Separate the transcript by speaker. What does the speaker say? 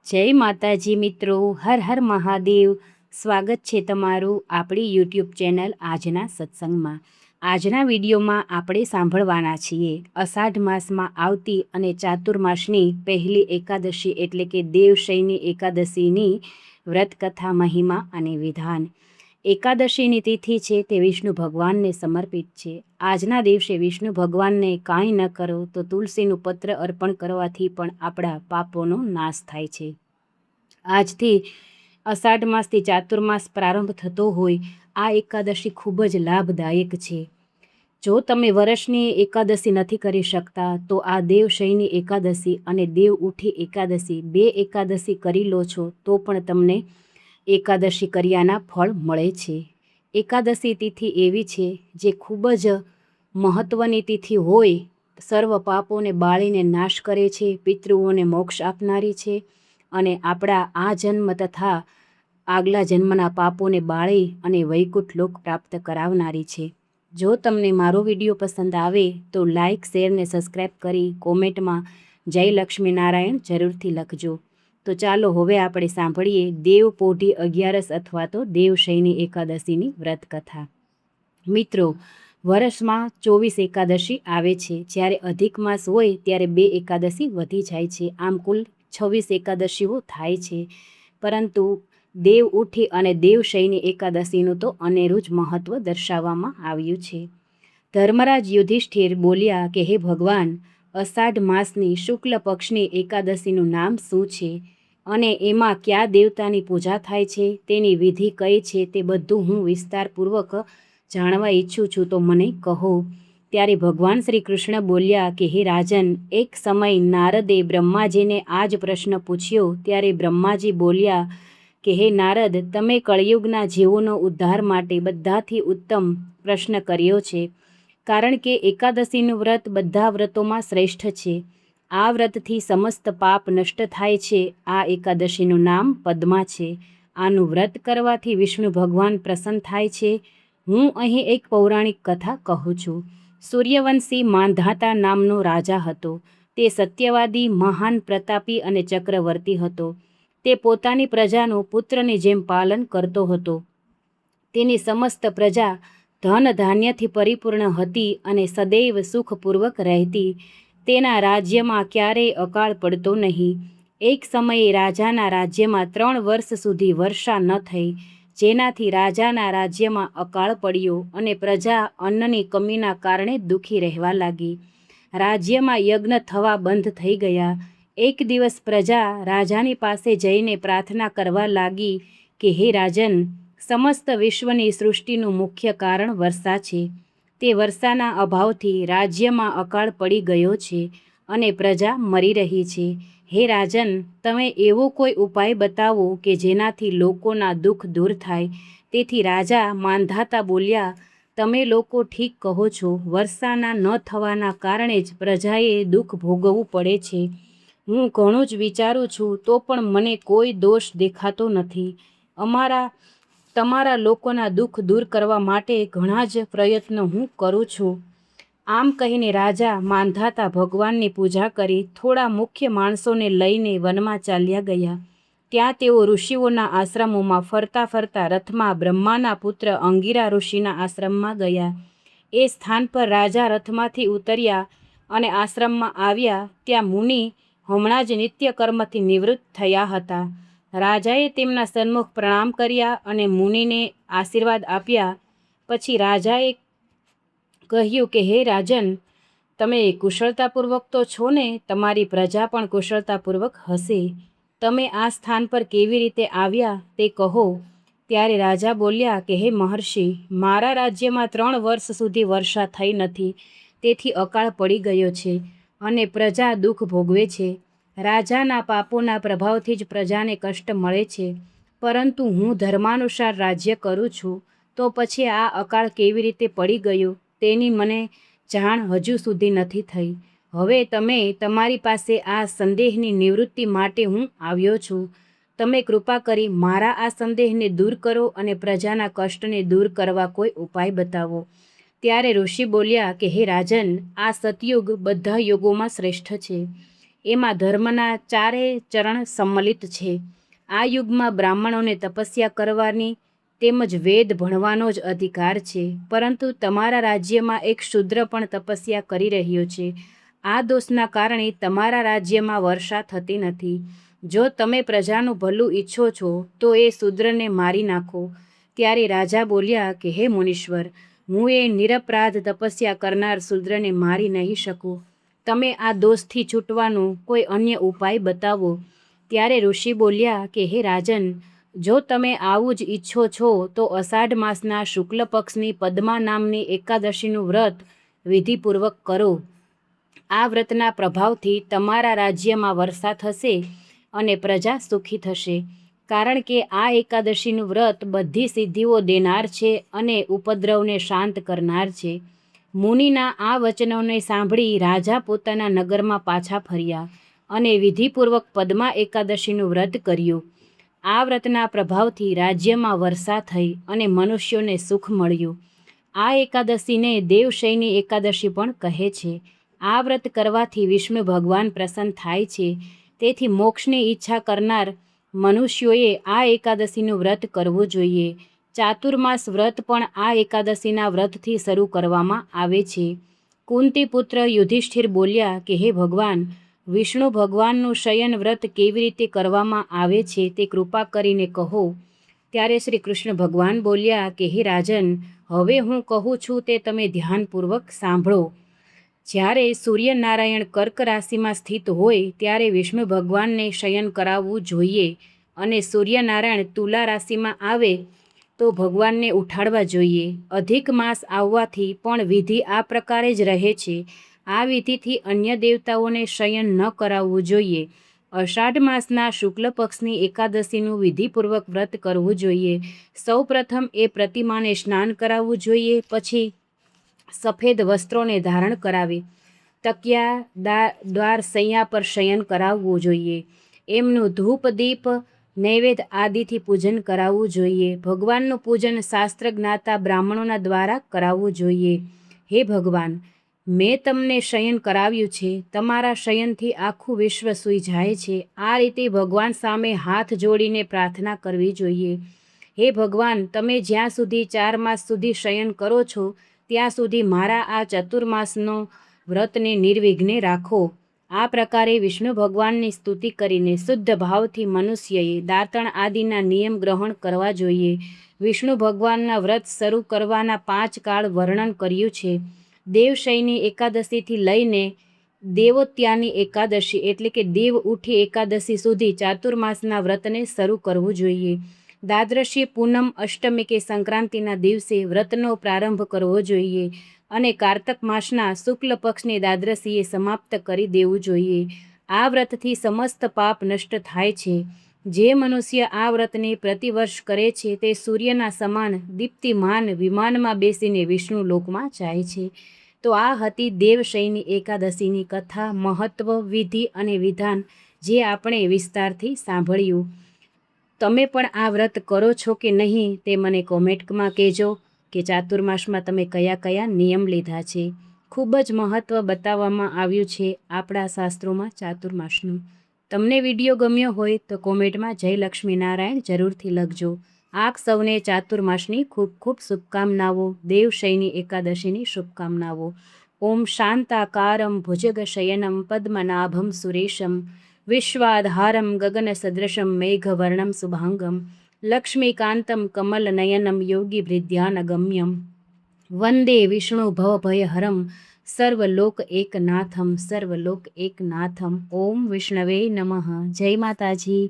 Speaker 1: જય માતાજી મિત્રો, હર હર મહાદેવ। સ્વાગત છે તમારું આપણી યુટ્યુબ ચેનલ આજના સત્સંગમાં। આજના વિડીયોમાં આપણે સાંભળવાના છીએ અષાઢ માસમાં આવતી અને ચાતુર્માસની પહેલી એકાદશી એટલે કે દેવશયની એકાદશીની વ્રતકથા, મહિમા અને વિધાન। એકાદશીની તિથિ છે તે વિષ્ણુ ભગવાનને સમર્પિત છે। આજના દિવસે વિષ્ણુ ભગવાનને કાંઈ ન કરો તો તુલસીનું પત્ર અર્પણ કરવાથી પણ આપણા પાપોનો નાશ થાય છે। આજથી અષાઢ માસથી ચાતુર્માસ પ્રારંભ થતો હોય આ એકાદશી ખૂબ જ લાભદાયક છે। જો તમે વર્ષની એકાદશી નથી કરી શકતા તો આ દેવશયની એકાદશી અને દેવ ઉઠી એકાદશી બે એકાદશી કરી લો છો તો પણ તમને એકાદશી કર્યાના ફળ મળે છે। એકાદશી તિથિ એવી છે જે ખૂબ જ મહત્ત્વની તિથિ હોય, સર્વ પાપોને બાળીને નાશ કરે છે, પિતૃઓને મોક્ષ આપનારી છે અને આપણા આ જન્મ તથા આગલા જન્મના પાપોને બાળી અને વૈકુંઠ લોક પ્રાપ્ત કરાવનારી છે। જો તમને મારો વિડીયો પસંદ આવે તો લાઇક, શેર ને સબસ્ક્રાઈબ કરી કોમેન્ટમાં જય લક્ષ્મી નારાયણ જરૂરથી લખજો। તો ચાલો હવે આપણે સાંભળીએ દેવ પોઢી 11 અથવા તો દેવશયની એકાદશીની વ્રતકથા। મિત્રો, વર્ષમાં 24 એકાદશી આવે છે। જ્યારે અધિક માસ હોય ત્યારે 2 એકાદશી વધી જાય છે, આમ કુલ 26 એકાદશીઓ થાય છે। પરંતુ દેવ ઉઠી અને દેવશયની એકાદશીનું તો અનેરું જ મહત્ત્વ દર્શાવવામાં આવ્યું છે। ધર્મરાજ યુધિષ્ઠિર બોલ્યા કે હે ભગવાન, અષાઢ માસની શુક્લ પક્ષની એકાદશીનું નામ શું છે અને એમાં કયા દેવતાની પૂજા થાય છે, તેની વિધિ કઈ છે, તે બધું હું વિસ્તારપૂર્વક જાણવા ઈચ્છું છું, તો મને કહો। ત્યારે ભગવાન શ્રી કૃષ્ણ બોલ્યા કે હે રાજન, એક સમય નારદે બ્રહ્માજીને આ જ પ્રશ્ન પૂછ્યો। ત્યારે બ્રહ્માજી બોલ્યા કે હે નારદ, તમે કળિયુગના જીવોનો ઉદ્ધાર માટે બધાથી ઉત્તમ પ્રશ્ન કર્યો છે, કારણ કે એકાદશીનું વ્રત બધા વ્રતોમાં શ્રેષ્ઠ છે। આ વ્રતથી સમસ્ત પાપ નષ્ટ થાય છે। આ એકાદશીનું નામ પદ્મા છે। આનું વ્રત કરવાથી વિષ્ણુ ભગવાન પ્રસન્ન થાય છે। હું અહીં એક પૌરાણિક કથા કહું છું। સૂર્યવંશી માંધાતા નામનો રાજા હતો। તે સત્યવાદી, મહાન, પ્રતાપી અને ચક્રવર્તી હતો। તે પોતાની પ્રજાનું પુત્રની જેમ પાલન કરતો હતો। તેની સમસ્ત પ્રજા ધન ધાન્યથી પરિપૂર્ણ હતી અને સદૈવ સુખપૂર્વક રહેતી। તેના રાજ્યમાં ક્યારેય અકાળ પડતો નહીં। એક સમયે રાજાના રાજ્યમાં 3 વર્ષ સુધી વર્ષા ન થઈ, જેનાથી રાજાના રાજ્યમાં અકાળ પડ્યો અને પ્રજા અન્નની કમીના કારણે દુઃખી રહેવા લાગી। રાજ્યમાં યજ્ઞ થવા બંધ થઈ ગયા। એક દિવસ પ્રજા રાજાની પાસે જઈને પ્રાર્થના કરવા લાગી કે હે રાજન, સમસ્ત વિશ્વની સૃષ્ટિનું મુખ્ય કારણ વર્ષા છે। તે વર્ષાના અભાવથી રાજ્યમાં અકાળ પડી ગયો છે અને પ્રજા મરી રહી છે। હે રાજન, તમે એવો કોઈ ઉપાય બતાવો કે જેનાથી લોકોના દુઃખ દૂર થાય। તેથી રાજા માંધાતા બોલ્યા, તમે લોકો ઠીક કહો છો, વર્ષાના ન થવાના કારણે જ પ્રજાએ દુઃખ ભોગવવું પડે છે। હું ઘણું જ વિચારું છું તો પણ મને કોઈ દોષ દેખાતો નથી। તમારા લોકોના દુઃખ દૂર કરવા માટે ઘણા જ પ્રયત્નો હું કરું છું। આમ કહીને રાજા માંધાતા ભગવાનની પૂજા કરી થોડા મુખ્ય માણસોને લઈને વનમાં ચાલ્યા ગયા। ત્યાં તેઓ ઋષિઓના આશ્રમોમાં ફરતા ફરતા રથમાં બ્રહ્માના પુત્ર અંગિરા ઋષિના આશ્રમમાં ગયા। એ સ્થાન પર રાજા રથમાંથી ઉતર્યા અને આશ્રમમાં આવ્યા ત્યાં મુનિ હમણાં જ નિત્ય કર્મથી નિવૃત્ત થયા હતા। રાજાએ તેમના સન્મુખ પ્રણામ કર્યા અને મુનિને આશીર્વાદ આપ્યા। પછી રાજાએ કહ્યું કે હે રાજન, તમે કુશળતાપૂર્વક તો છો ને? તમારી પ્રજા પણ કુશળતાપૂર્વક હશે। તમે આ સ્થાન પર કેવી રીતે આવ્યા તે કહો। ત્યારે રાજા બોલ્યા કે હે મહર્ષિ, મારા રાજ્યમાં 3 વર્ષ સુધી વર્ષા થઈ નથી, તેથી અકાળ પડી ગયો છે અને પ્રજા દુઃખ ભોગવે છે। રાજાના પાપોના પ્રભાવથી જ પ્રજાને કષ્ટ મળે છે, પરંતુ હું ધર્માનુસાર રાજ્ય કરું છું, તો પછી આ અકાળ કેવી રીતે પડી ગયો તેની મને જાણ હજુ સુધી નથી થઈ। હવે તમે તમારી પાસે આ સંદેહની નિવૃત્તિ માટે હું આવ્યો છું। તમે કૃપા કરી મારા આ સંદેહને દૂર કરો અને પ્રજાના કષ્ટને દૂર કરવા કોઈ ઉપાય બતાવો। ત્યારે ઋષિ બોલ્યા કે હે રાજન, આ સતયુગ બધા યુગોમાં શ્રેષ્ઠ છે। એમાં ધર્મના ચારે ચરણ સંમલિત છે. આ યુગમાં બ્રાહ્મણોને તપસ્યા કરવાની તેમજ વેદ ભણવાનો જ અધિકાર છે, પરંતુ તમારા રાજ્યમાં એક શૂદ્ર પણ તપસ્યા કરી રહ્યો છે. આ દોષના કારણે તમારા રાજ્યમાં વર્ષા થતી નથી. જો તમે પ્રજાનું ભલું ઈચ્છો છો તો એ શૂદ્રને મારી નાખો. ત્યારે રાજા બોલ્યા કે હે મુનીશ્વર, હું એ નિરપરાધ તપસ્યા કરનાર શૂદ્રને મારી નહીં શકું. તમે આ દોષથી છૂટવાનો કોઈ અન્ય ઉપાય બતાવો. ત્યારે ઋષિ બોલ્યા કે હે રાજન, જો તમે આવું જ ઈચ્છો છો તો અષાઢ માસના શુક્લ પક્ષની પદ્મા નામની એકાદશીનું વ્રત વિધિપૂર્વક કરો. આ વ્રતના પ્રભાવથી તમારા રાજ્યમાં વર્ષા થશે અને પ્રજા સુખી થશે. કારણ કે આ એકાદશીનું વ્રત બધી સિદ્ધિઓ દેનાર છે અને ઉપદ્રવને શાંત કરનાર છે. મુનિના આ વચનોને સાંભળી રાજા પોતાના નગરમાં પાછા ફર્યા અને વિધિપૂર્વક પદ્મા એકાદશીનું વ્રત કર્યું. આ વ્રતના પ્રભાવથી રાજ્યમાં વર્ષા થઈ અને મનુષ્યોને સુખ મળ્યું. આ એકાદશીને દેવશયની એકાદશી પણ કહે છે. આ વ્રત કરવાથી વિષ્ણુ ભગવાન પ્રસન્ન થાય છે. તેથી મોક્ષની ઈચ્છા કરનાર મનુષ્યોએ આ એકાદશીનું વ્રત કરવું જોઈએ. ચાતુર્માસ વ્રત પણ આ એકાદશીના વ્રતથી શરૂ કરવામાં આવે છે. કુંતી પુત્ર યુધિષ્ઠિર બોલ્યા કે હે ભગવાન, વિષ્ણુ ભગવાનનું શયન વ્રત કેવી રીતે કરવામાં આવે છે તે કૃપા કરીને કહો. ત્યારે શ્રી કૃષ્ણ ભગવાન બોલ્યા કે હે રાજન, હવે હું કહું છું તે તમે ધ્યાનપૂર્વક સાંભળો. જ્યારે સૂર્યનારાયણ કર્ક રાશિમાં સ્થિત હોય ત્યારે વિષ્ણુ ભગવાનને શયન કરાવવું જોઈએ અને સૂર્યનારાયણ તુલા રાશિમાં આવે તો ભગવાનને ઉઠાડવા જોઈએ. અધિક માસ આવવાથી પણ વિધિ આ પ્રકારે જ રહે છે. આ વિધિથી અન્ય દેવતાઓને શયન ન કરાવવું જોઈએ. અષાઢ માસના શુક્લ પક્ષની એકાદશીનું વિધિપૂર્વક વ્રત કરવું જોઈએ. સૌ પ્રથમ એ પ્રતિમાને સ્નાન કરાવવું જોઈએ, પછી સફેદ વસ્ત્રોને ધારણ કરાવી તકિયા દ્વાર સૈયા પર શયન કરાવવું જોઈએ. એમનું ધૂપ દીપ નૈવેદ્ય આદિથી પૂજન કરાવવું જોઈએ. ભગવાનનું પૂજન શાસ્ત્ર જ્ઞાતા બ્રાહ્મણોના દ્વારા કરાવવું જોઈએ. હે ભગવાન, મેં તમને શયન કરાવ્યું છે. તમારા શયનથી આખું વિશ્વ સૂઈ જાય છે. આ રીતે ભગવાન સામે હાથ જોડીને પ્રાર્થના કરવી જોઈએ. હે ભગવાન, તમે જ્યાં સુધી 4 માસ સુધી શયન કરો છો ત્યાં સુધી મારા આ ચતુર્માસનો વ્રતને નિર્વિઘ્ને રાખો. આ પ્રકારે વિષ્ણુ ભગવાનની સ્તુતિ કરીને શુદ્ધ ભાવથી મનુષ્યએ દાંતણ આદિના નિયમ ગ્રહણ કરવા જોઈએ. વિષ્ણુ ભગવાનના વ્રત શરૂ કરવાના 5 કાળ વર્ણન કર્યું છે. દેવશયની એકાદશીથી લઈને દેવોત્યાની એકાદશી એટલે કે દેવ ઉઠી એકાદશી સુધી ચાતુર્માસના વ્રતને શરૂ કરવું જોઈએ. દ્વાદશી, પૂનમ, અષ્ટમી કે સંક્રાંતિના દિવસે વ્રતનો પ્રારંભ કરવો જોઈએ અને કારતક માસના શુક્લ પક્ષની દ્વાદશીએ સમાપ્ત કરી દેવું જોઈએ. આ વ્રતથી સમસ્ત પાપ નષ્ટ થાય છે. જે મનુષ્ય આ વ્રતને પ્રતિવર્ષ કરે છે તે સૂર્યના સમાન દીપ્તિમાન વિમાનમાં બેસીને વિષ્ણુ લોકમાં જાય છે. તો આ હતી દેવશયની એકાદશીની કથા, મહત્વ, વિધિ અને વિધાન જે આપણે વિસ્તારથી સાંભળ્યું. તમે પણ આ વ્રત કરો છો કે નહીં તે મને કોમેન્ટમાં કહેજો કે ચાતુર્માસમાં તમે કયા કયા નિયમ લીધા છે. ખૂબ જ મહત્ત્વ બતાવવામાં આવ્યું છે આપણા શાસ્ત્રોમાં ચાતુર્માસનું. તમને વિડીયો ગમ્યો હોય તો કોમેન્ટમાં જય લક્ષ્મીનારાયણ જરૂરથી લખજો. આપ સૌને ચાતુર્માસની ખૂબ ખૂબ શુભકામનાઓ, દેવશયની એકાદશીની શુભકામનાઓ. ઓમ શાંતાકારમ ભુજગશયનમ પદ્મનાભમ સુરેશમ વિશ્વાધારમ ગગનસદૃશમ મેઘવર્ણમ શુભાંગમ લક્ષ્મીકાંતમ કમલનયનમ યોગીભૃધ્યાનગમ્યમ વંદે વિષ્ણુ ભવભયહરમ સર્વલોક એકનાથમ સર્વલોક એકનાથમ. ઓમ વિષ્ણવે નમઃ. જય માતાજી.